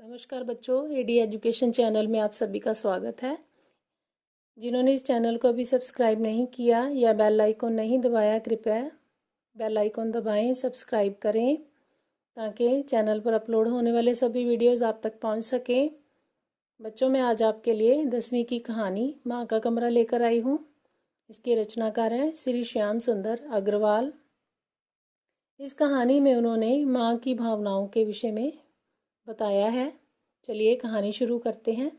नमस्कार बच्चों, AD education channel में आप सभी का स्वागत है। जिन्होंने इस चैनल को अभी सब्सक्राइब नहीं किया या बेल आइकॉन नहीं दबाया, कृपया बेल आइकॉन दबाएं, सब्सक्राइब करें ताकि चैनल पर अपलोड होने वाले सभी वीडियोस आप तक पहुंच सकें। बच्चों, मैं आज आपके लिए 10वीं की कहानी माँ का कमरा लेकर आई हूँ। इसके रचनाकार हैं श्री श्याम सुंदर अग्रवाल। इस कहानी में उन्होंने माँ की भावनाओं के विषय में बताया है। चलिए कहानी शुरू करते हैं।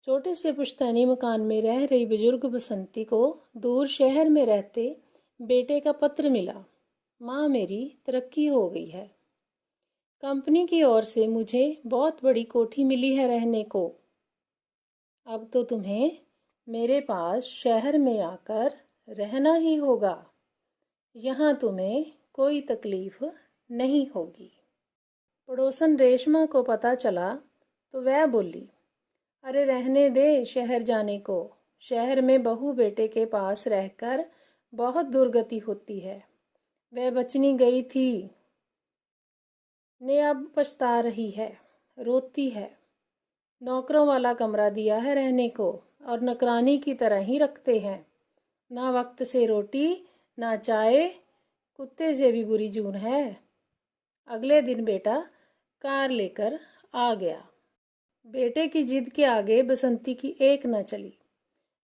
छोटे से पुश्तैनी मकान में रह रही बुजुर्ग बसंती को दूर शहर में रहते बेटे का पत्र मिला। माँ, मेरी तरक्की हो गई है। कंपनी की ओर से मुझे बहुत बड़ी कोठी मिली है रहने को। अब तो तुम्हें मेरे पास शहर में आकर रहना ही होगा। यहाँ तुम्हें कोई तकलीफ नहीं होगी। पड़ोसन रेशमा को पता चला तो वह बोली, अरे रहने दे शहर जाने को। शहर में बहू बेटे के पास रहकर बहुत दुर्गति होती है। वह बचनी गई थी ने अब पछता रही है, रोती है। नौकरों वाला कमरा दिया है रहने को और नौकरानी की तरह ही रखते हैं। ना वक्त से रोटी ना चाय, कुत्ते से भी बुरी जून है। अगले दिन बेटा कार लेकर आ गया। बेटे की जिद के आगे बसंती की एक न चली।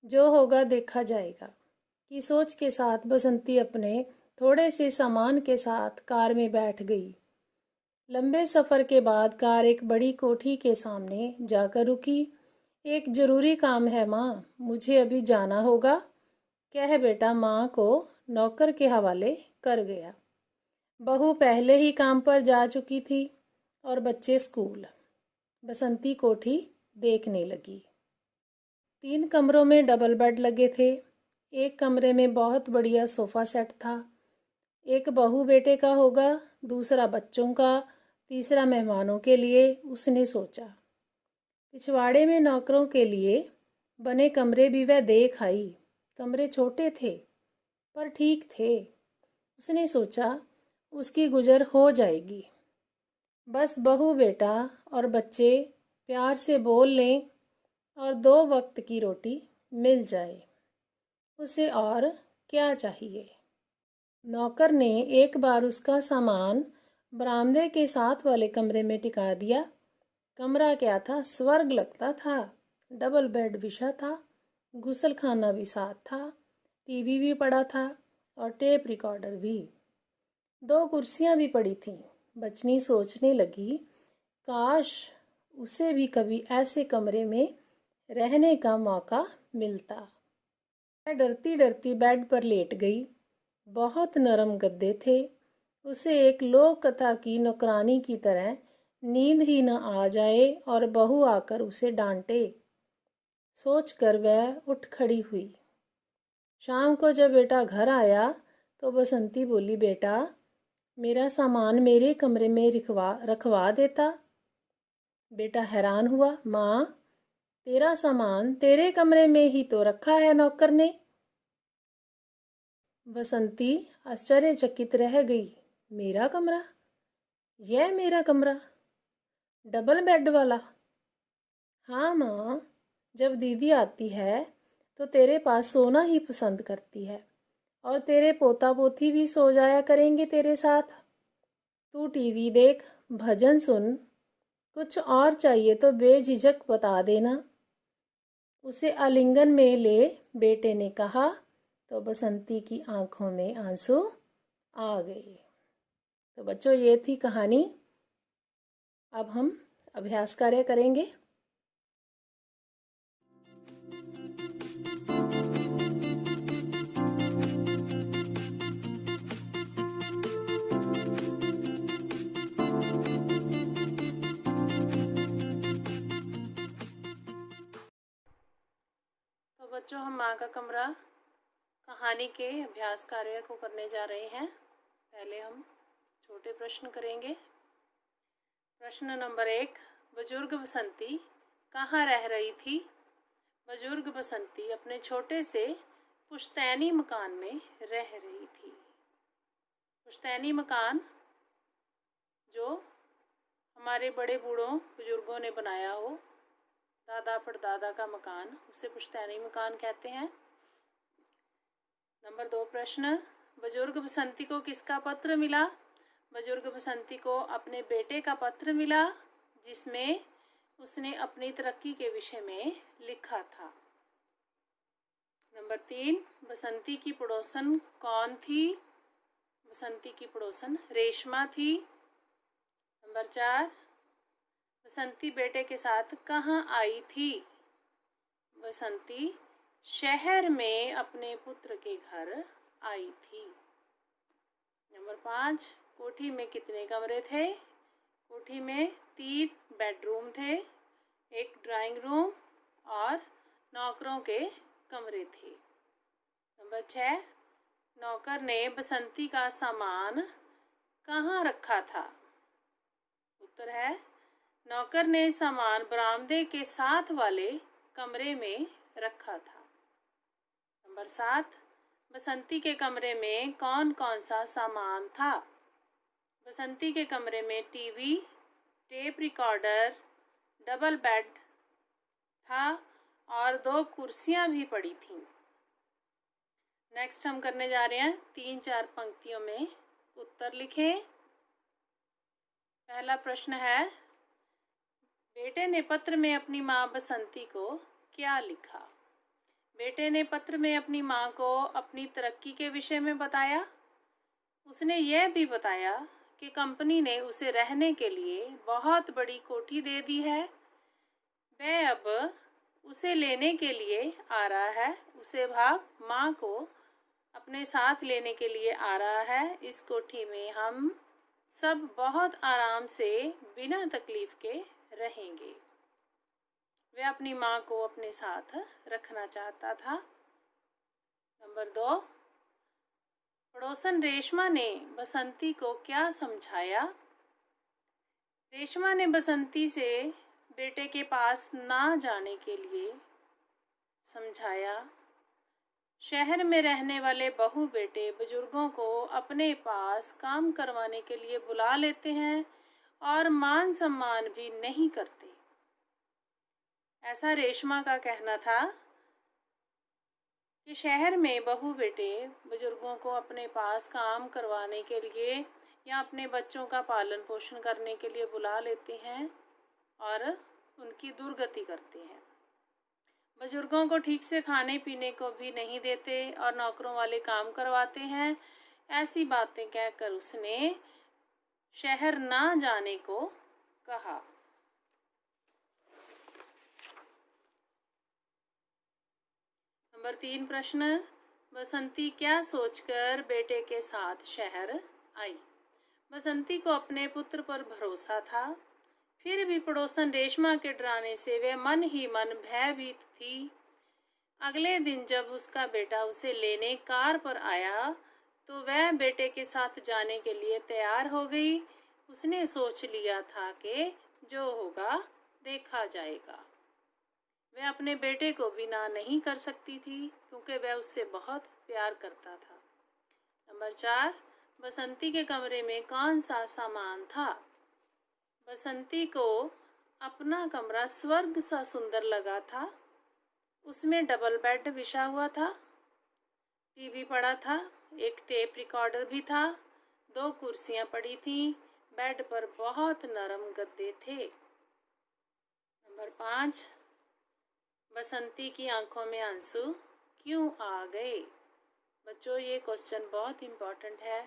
जो होगा देखा जाएगा की सोच के साथ बसंती अपने थोड़े से सामान के साथ कार में बैठ गई। लंबे सफ़र के बाद कार एक बड़ी कोठी के सामने जाकर रुकी। एक ज़रूरी काम है माँ, मुझे अभी जाना होगा, कह बेटा माँ को नौकर के हवाले कर गया। बहू पहले ही काम पर जा चुकी थी और बच्चे स्कूल। बसंती कोठी देखने लगी। 3 कमरों में डबल बेड लगे थे। एक कमरे में बहुत बढ़िया सोफ़ा सेट था। एक बहू बेटे का होगा, दूसरा बच्चों का, तीसरा मेहमानों के लिए, उसने सोचा। पिछवाड़े में नौकरों के लिए बने कमरे भी वह देख आई। कमरे छोटे थे पर ठीक थे। उसने सोचा उसकी गुजर हो जाएगी। बस बहू बेटा और बच्चे प्यार से बोल लें और 2 वक्त की रोटी मिल जाए, उसे और क्या चाहिए। नौकर ने एक बार उसका सामान बरामदे के साथ वाले कमरे में टिका दिया। कमरा क्या था, स्वर्ग लगता था। डबल बेड बिछा था, गुसल खाना भी साथ था, टीवी भी पड़ा था और टेप रिकॉर्डर भी। 2 कुर्सियां भी पड़ी थीं। बचनी सोचने लगी, काश उसे भी कभी ऐसे कमरे में रहने का मौका मिलता। वह डरती डरती बेड पर लेट गई। बहुत नरम गद्दे थे। उसे एक लोक कथा की नौकरानी की तरह नींद ही न आ जाए और बहू आकर उसे डांटे, सोचकर वह उठ खड़ी हुई। शाम को जब बेटा घर आया तो बसंती बोली, बेटा मेरा सामान मेरे कमरे में रखवा देता। बेटा हैरान हुआ, माँ तेरा सामान तेरे कमरे में ही तो रखा है नौकर ने। बसंती आश्चर्यचकित रह गई, मेरा कमरा? यह मेरा कमरा? डबल बेड वाला? हाँ माँ, जब दीदी आती है तो तेरे पास सोना ही पसंद करती है और तेरे पोता पोती भी सो जाया करेंगे तेरे साथ। तू टीवी देख, भजन सुन, कुछ और चाहिए तो बेझिझक बता देना। उसे आलिंगन में ले बेटे ने कहा तो बसंती की आंखों में आंसू आ गए। तो बच्चों, ये थी कहानी। अब हम अभ्यास कार्य करेंगे। तो बच्चों, हम माँ का कमरा कहानी के अभ्यास कार्य को करने जा रहे हैं। पहले हम छोटे प्रश्न करेंगे। प्रश्न नंबर 1, बुजुर्ग बसंती कहाँ रह रही थी? बुजुर्ग बसंती अपने छोटे से पुश्तैनी मकान में रह रही थी। पुश्तैनी मकान जो हमारे बड़े बूढ़ों बुजुर्गों ने बनाया हो, दादा परदादा का मकान, उसे पुश्तैनी मकान कहते हैं। नंबर 2 प्रश्न, बुजुर्ग बसंती को किसका पत्र मिला? बुजुर्ग बसंती को अपने बेटे का पत्र मिला, जिसमें उसने अपनी तरक्की के विषय में लिखा था। नंबर 3, बसंती की पड़ोसन कौन थी? बसंती की पड़ोसन रेशमा थी। नंबर 4, बसंती बेटे के साथ कहाँ आई थी? बसंती शहर में अपने पुत्र के घर आई थी। नंबर 5, कोठी में कितने कमरे थे? कोठी में 3 बेडरूम थे, 1 ड्राइंग रूम और नौकरों के कमरे थे। नंबर 6, नौकर ने बसंती का सामान कहाँ रखा था? उत्तर है, नौकर ने सामान बरामदे के साथ वाले कमरे में रखा था। नंबर 7, बसंती के कमरे में कौन कौन सा सामान था? बसंती के कमरे में TV, tape recorder, double bed था और 2 कुर्सियां भी पड़ी थीं। नेक्स्ट हम करने जा रहे हैं 3-4 पंक्तियों में उत्तर लिखें। पहला प्रश्न है, बेटे ने पत्र में अपनी माँ बसंती को क्या लिखा? बेटे ने पत्र में अपनी माँ को अपनी तरक्की के विषय में बताया। उसने यह भी बताया कि कंपनी ने उसे रहने के लिए बहुत बड़ी कोठी दे दी है। वह अब उसे लेने के लिए आ रहा है। उसे भाव माँ को अपने साथ लेने के लिए आ रहा है। इस कोठी में हम सब बहुत आराम से बिना तकलीफ के रहेंगे। वह अपनी माँ को अपने साथ रखना चाहता था। नंबर 2, पड़ोसन रेशमा ने बसंती को क्या समझाया? रेशमा ने बसंती से बेटे के पास ना जाने के लिए समझाया। शहर में रहने वाले बहू बेटे बुजुर्गों को अपने पास काम करवाने के लिए बुला लेते हैं और मान सम्मान भी नहीं करते। ऐसा रेशमा का कहना था कि शहर में बहू बेटे बुजुर्गों को अपने पास काम करवाने के लिए या अपने बच्चों का पालन पोषण करने के लिए बुला लेते हैं और उनकी दुर्गति करते हैं। बुजुर्गों को ठीक से खाने पीने को भी नहीं देते और नौकरों वाले काम करवाते हैं। ऐसी बातें कहकर उसने शहर ना जाने को कहा। नंबर 3 प्रश्न, बसंती क्या सोचकर बेटे के साथ शहर आई? बसंती को अपने पुत्र पर भरोसा था, फिर भी पड़ोसन रेशमा के डराने से वह मन ही मन भयभीत थी। अगले दिन जब उसका बेटा उसे लेने कार पर आया तो वह बेटे के साथ जाने के लिए तैयार हो गई। उसने सोच लिया था कि जो होगा देखा जाएगा। वह अपने बेटे को भी ना नहीं कर सकती थी क्योंकि वह उससे बहुत प्यार करता था। नंबर 4, बसंती के कमरे में कौन सा सामान था? बसंती को अपना कमरा स्वर्ग सा सुंदर लगा था। उसमें डबल बेड बिछा हुआ था, टीवी पड़ा था, एक टेप रिकॉर्डर भी था, 2 कुर्सियां पड़ी थीं, बेड पर बहुत नरम गद्दे थे। नंबर 5, बसंती की आंखों में आंसू क्यों आ गए? बच्चों, ये क्वेश्चन बहुत इम्पोर्टेंट है,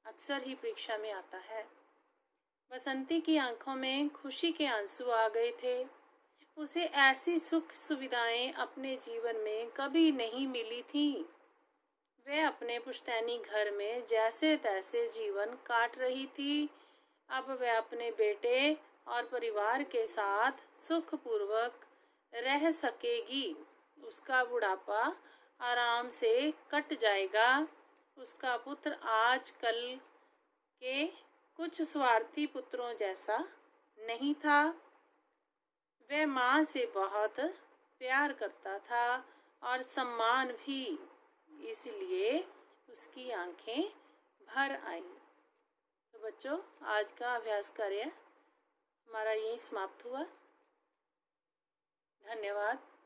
अक्सर ही परीक्षा में आता है। बसंती की आंखों में खुशी के आंसू आ गए थे। उसे ऐसी सुख सुविधाएं अपने जीवन में कभी नहीं मिली थीं। वह अपने पुश्तैनी घर में जैसे तैसे जीवन काट रही थी। अब वह अपने बेटे और परिवार के साथ सुखपूर्वक रह सकेगी। उसका बुढ़ापा आराम से कट जाएगा। उसका पुत्र आजकल के कुछ स्वार्थी पुत्रों जैसा नहीं था। वह माँ से बहुत प्यार करता था और सम्मान भी, इसलिए उसकी आंखें भर आईं। तो बच्चों, आज का अभ्यास कार्य हमारा यही समाप्त हुआ। धन्यवाद।